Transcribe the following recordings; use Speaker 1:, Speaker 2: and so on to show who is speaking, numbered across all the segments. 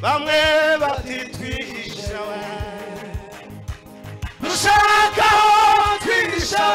Speaker 1: bamwe batitwihisha we dushakaho twihisha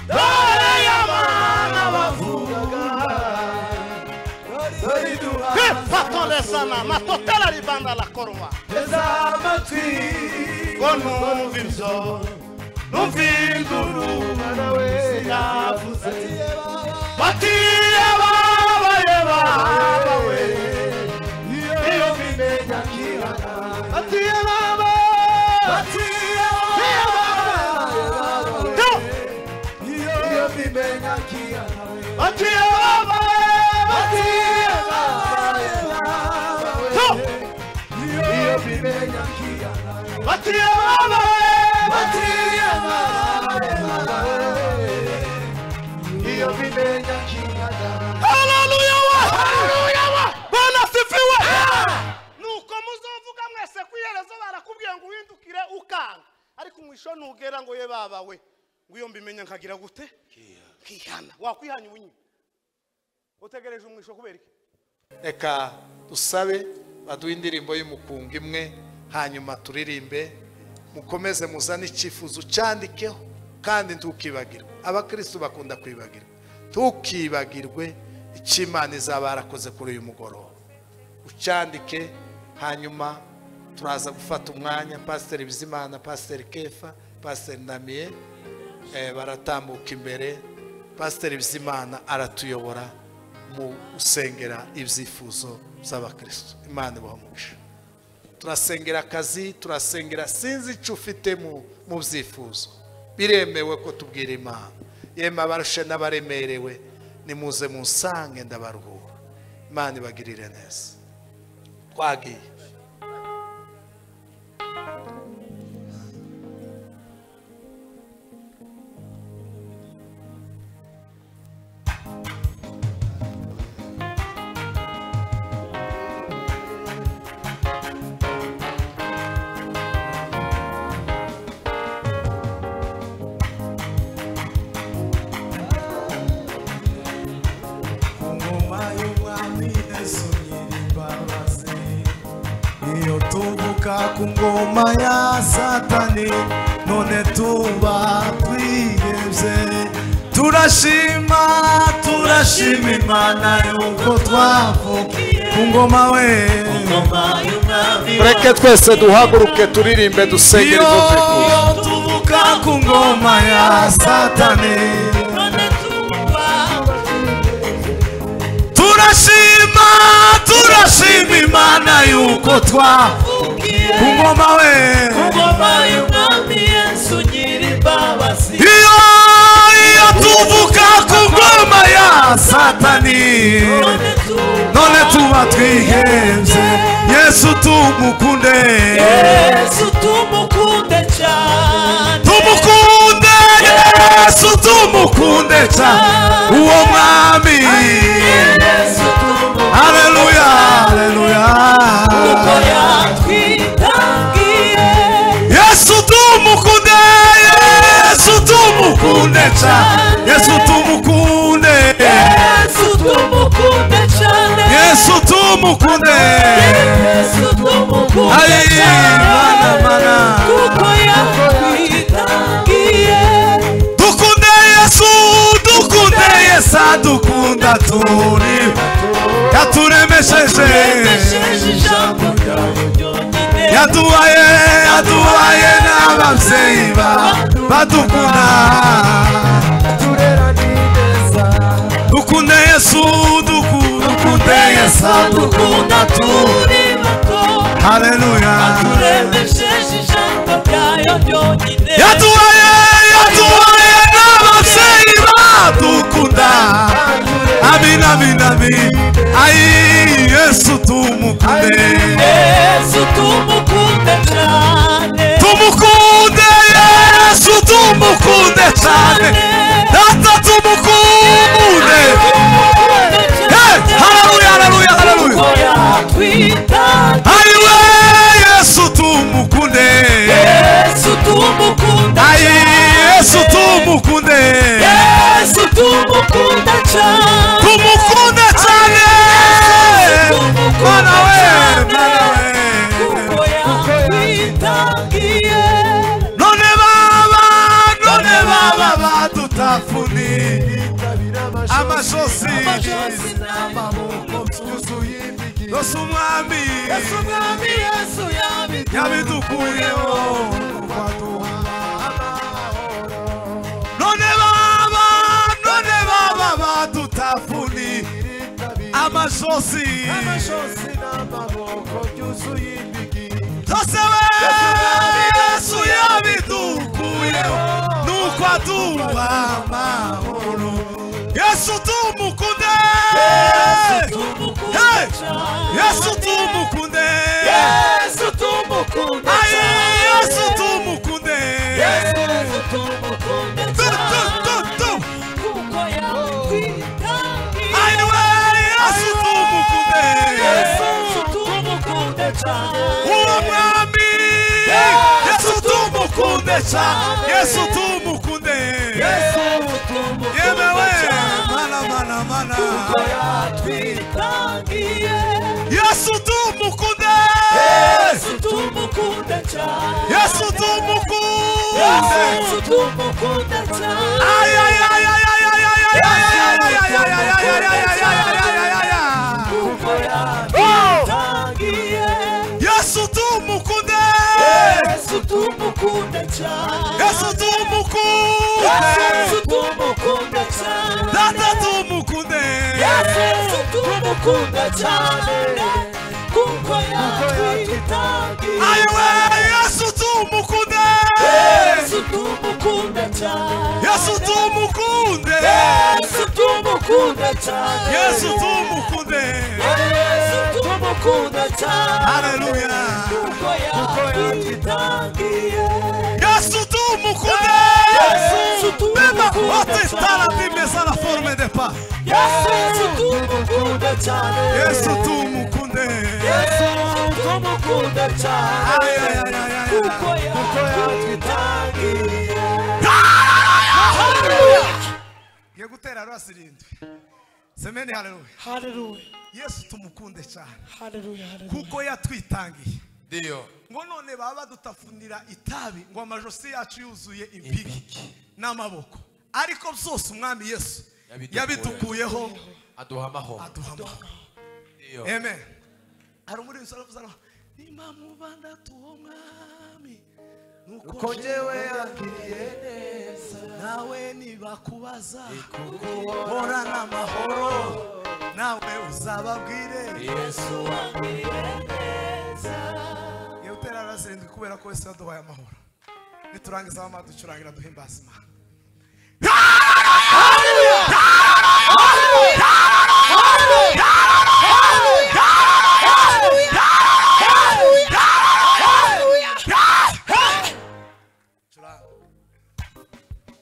Speaker 1: dore y'amana bavugaga que patolesana matotela libanda la korwa ezamatwi konumvimzo numvinduru nawe yavuze batiye baba we iyo bimenya kirana batiye baba iyo bimenya kirana batiye baba iyo bimenya kirana batiye baba iyo bimenya kirana. Haleluya Bwana sifiwe. Nuko muzovuga mwese kwiherezo barakubwiye ngo uhindukire ukanga ariko umwisho ntugera ngo ye baba we ngo iyo mbimenya nkagira gute kihana wakwihanya ubunyi utegereje umwisho kubera iki?
Speaker 2: Eka dusabe baduha indirimbo y'umukunga imwe hanyuma turirimbe mukomeze muzane icyifuzo cyandikeho kandi ntukibagirwe. Abakristo bakunda kwibagirwa, ntukibagirwe icyo Imana izaba yarakoze kuri uyu mugoroba. Ucyandike hanyuma turaza gufata umwanya. Pasiteri Bizimana, Pasiteri Kefa, Pasiteri Ndamiye baratambuka imbere. Pasiteri Bizimana aratuyobora mu usengera ibyifuzo by'abakristo. Imana ibamugisha. Turasengera akazi, turasengera sinzi icyo ufite mu byifuzo. Biremewe ko tubwira Imana. Yema abarushe n'abaremerewe nimuze munsange ndabaruhura. Imana ibagirire neza. Twagiye.
Speaker 3: Ku ngoma ya Satani none tuba twihebye. Turashima Imana yuko twavukiye ku ngoma we.
Speaker 2: Reke twese duhaguruke turirimbe dusengere ibyo twifuza.
Speaker 3: Tuvuka ku ngoma ya Satani none tuba turashima Imana yuko twavukiye ku ngoma we. Y'umwami Yesu nyir'imbabazi. Iyo tuvuka ku ngoma ya Satani none tuba twihebye. Yesu tumukunde cyane, tumukunde Yesu tumukunde cyane uwo mwami. Haleluya kuko yatwitangiye. Yesu tumukunde cyane, Yesu tumukunde cyane, Yesu tumukunde mana kuko yatwitangiye. Dukunde Yesu adukunda turi yaturemesheje yaduhaye n'ababyeyi badukunda. Dukunde Yesu adukunda turi bato. Haleluya yaduhaye n'ababyeyi badukunda. Amin ayi Yesu tumukunde cyane, tumukunde Yesu tumukunde cyane, data tumukunde. Haleluya ayiwe Yesu tumukunde ayi Yesu tumukunde cyane, tumukunde cyane Bwana we. Yesu mwami Yesu yabidukuyeho none baba badutafuni amashosi n'amaboko byuzuye imbigi zose Yesu yabidukuyeho nuko aduha amahoro Yesu tumukunde Yesu tumukunde Yesu tumukunde Yesu tumukunde Yesu tumukunde kuko yakwitangiye aiwe Yesu tumukunde Yesu tumukunde uwo mwami Yesu tumukunde Yesu tumukunde Yesu tumukunde yemewe mana kuko yakwitangiye Yesu tumukunde Yesu tumukunde Yesu tumukunde Yesu tumukunde ay kuko yakwitangiye Yesu tumukunde Yesu tumukunde Yesu tumukunde Yesu tumukunde data tumukunde Yesu tumukunde kuko yakwitangiye aiwe Yesu tumukunde Yesu tumukunde Yesu tumukunde Yesu tumukunde Yesu tumukunde Yesu tumukunde haleluya kuko yakwitangiye Yesu tumukunde Yesu tumukunde stara dimesa la forme de pa Yesu tumukunde Yesu tumukunde Yesu tumukunde kuko yakwitangiye haleluya yegutera rwasirindwe semeni haleluya Yesu tumukunde cyane haleluya kuko yatwitangiye
Speaker 2: Dio
Speaker 3: ngo none baba dutafunira itabi ngo amajosi yacu yuzuye impiki n'amaboko ariko byose umwami Yesu yabidukuyeho
Speaker 2: aduha amahoro
Speaker 3: Dio amen ari muri nsoro nimamubanda tuwo mwami nuko jewe yangiriye neza nawe nibakubaza hora n'amahoro nawe uzababwire Yesu wangiriye neza yewutera rasendwe kubera ko Yesu yaduhaye amahoro niturangiza amaducurangira duhimbaza Imana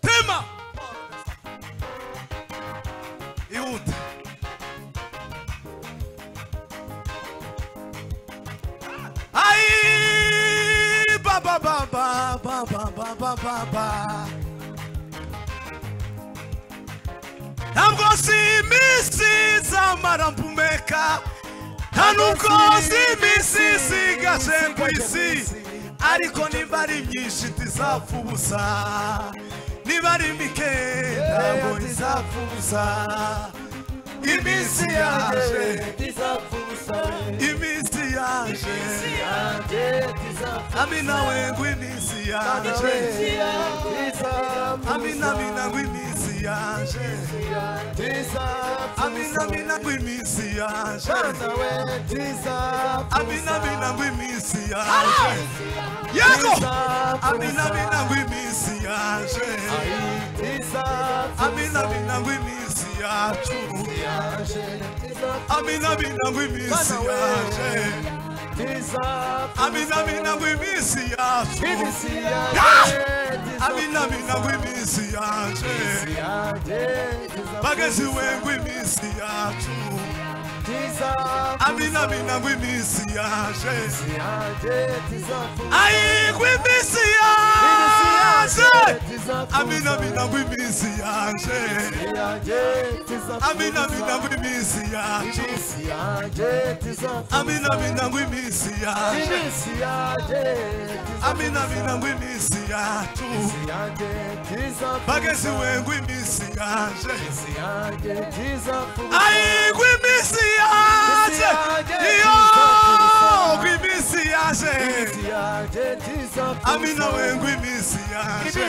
Speaker 3: tema iute ai ba ntabwo simisi z'amarampumeka nta nubwo simisi zigaje ku isi ariko niba ari myinshi tizapfa ubusa niba ari mike ntabwo izapfa ubusa iminsi yaje tizapfa ubusa iminsi yaje amina wengu iminsi yaje amina ngo iminsi yaje amina ngo iminsi yaje amina ngo iminsi yaje yego amina ngo iminsi yaje amina ngo iminsi yacu amina ngo iminsi yaje amina ngo iminsi yacu amina ngo iminsi yaje bagezi wengu iminsi yacu amina ngo iminsi yaje ai ngo iminsi yaje amina ngo iminsi yaje amina ngo iminsi yacu amina ngo iminsi yaje amina ngo iminsi yacu bagezi wengu iminsi yaje ai ngo iminsi yaje iyo amina wengu iminsi yaje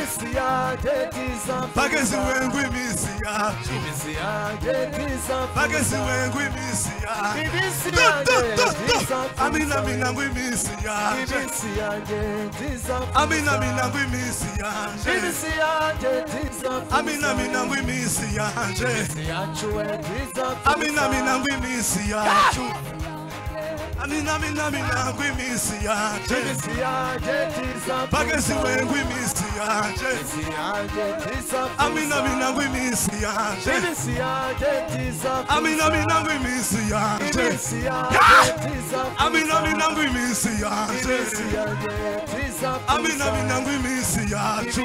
Speaker 3: bagezi wengu iminsi yaje bagezi wengu iminsi yaje amina mina ngu iminsi yaje amina mina ngu iminsi yaje amina mina ngu iminsi yaje amina mina ngu iminsi yaje amina mina mina ngu iminsi yaje bagezi wengu iminsi yaje amina mina ngu iminsi yaje amina mina ngu iminsi yaje amina mina ngu iminsi yaje amina mina ngu iminsi yaje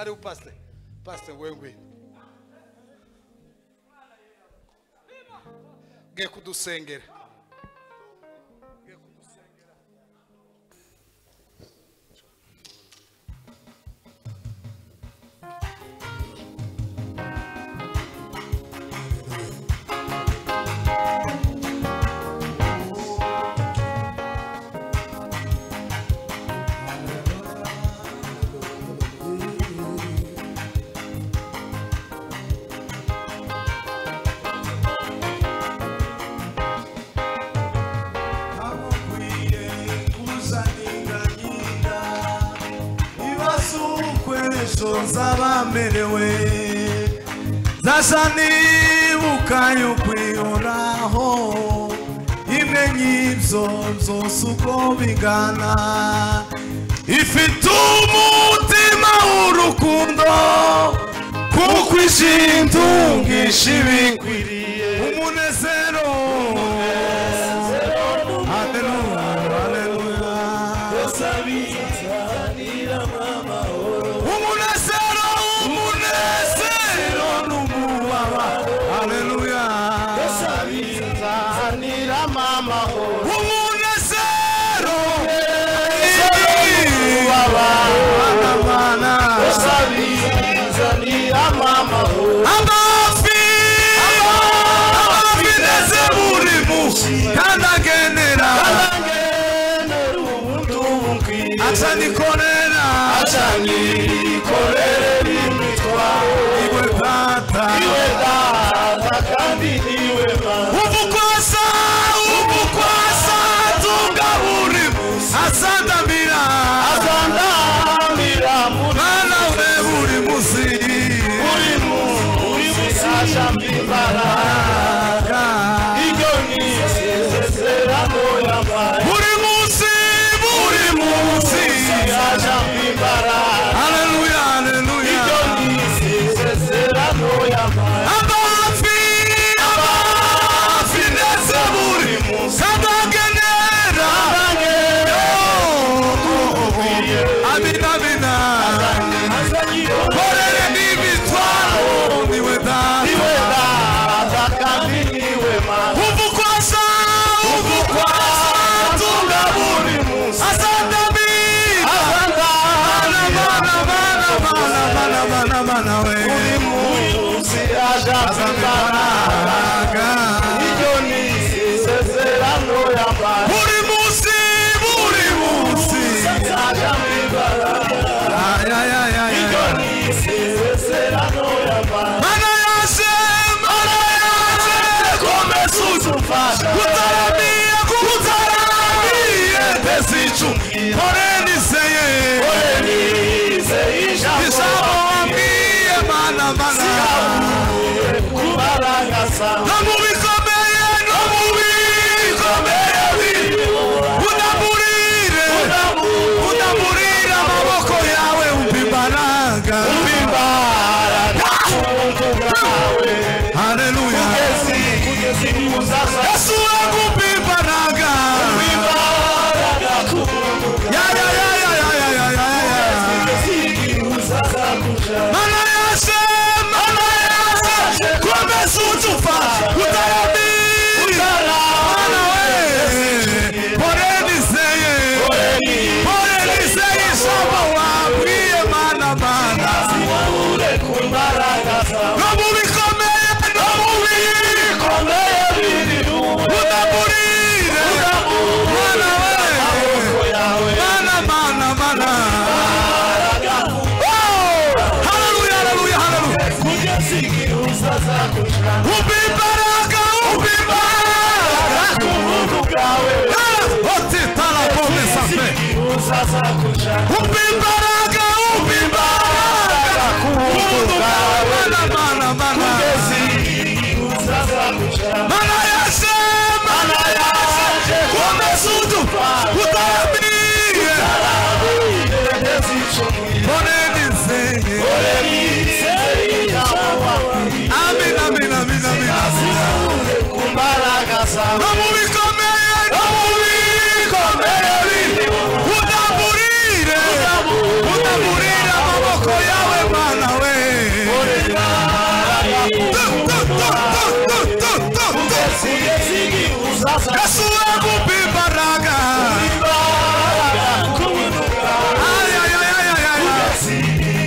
Speaker 2: karibu pastor. Pastor wewe. Ge kudusengera.
Speaker 3: Zabamerewe zashani bukayo kwihoraho imenyibyo byose uko bigana ifite umutima w'urukundo kuko ishintungisha ibikwiriye umunezero haleluya haleluya
Speaker 4: Ubimbaraga
Speaker 3: Yesu agupa imbaraga. Ay, ay, ay, ay, ay, ay.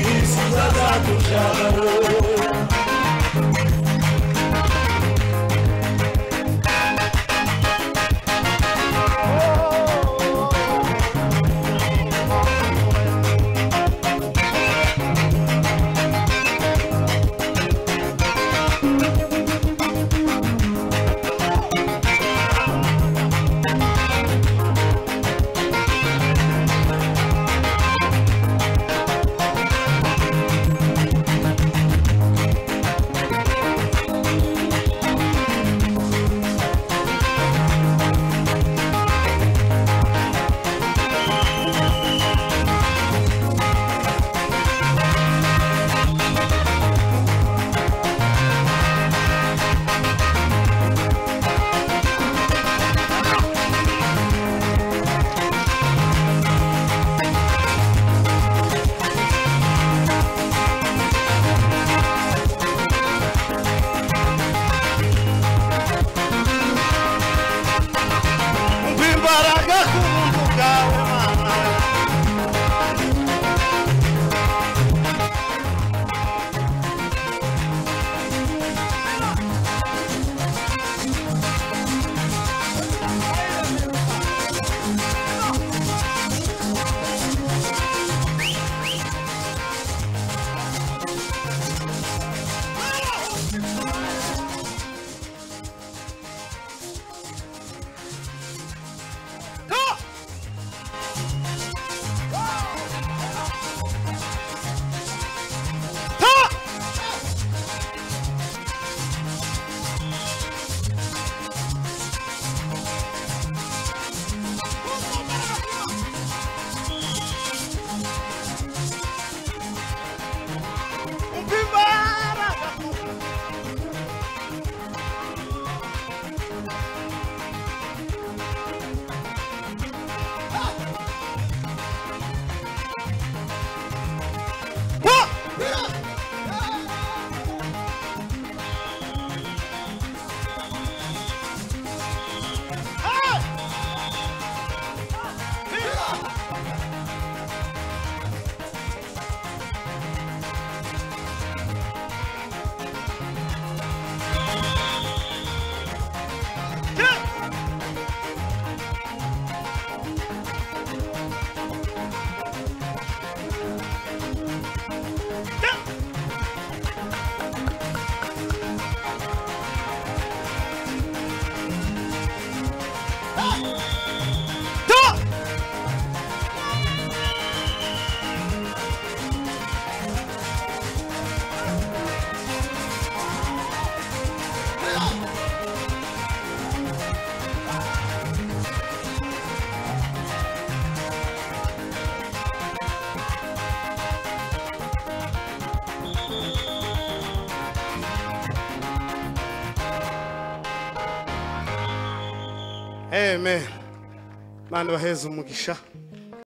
Speaker 1: Amen. Mana baheza umugisha.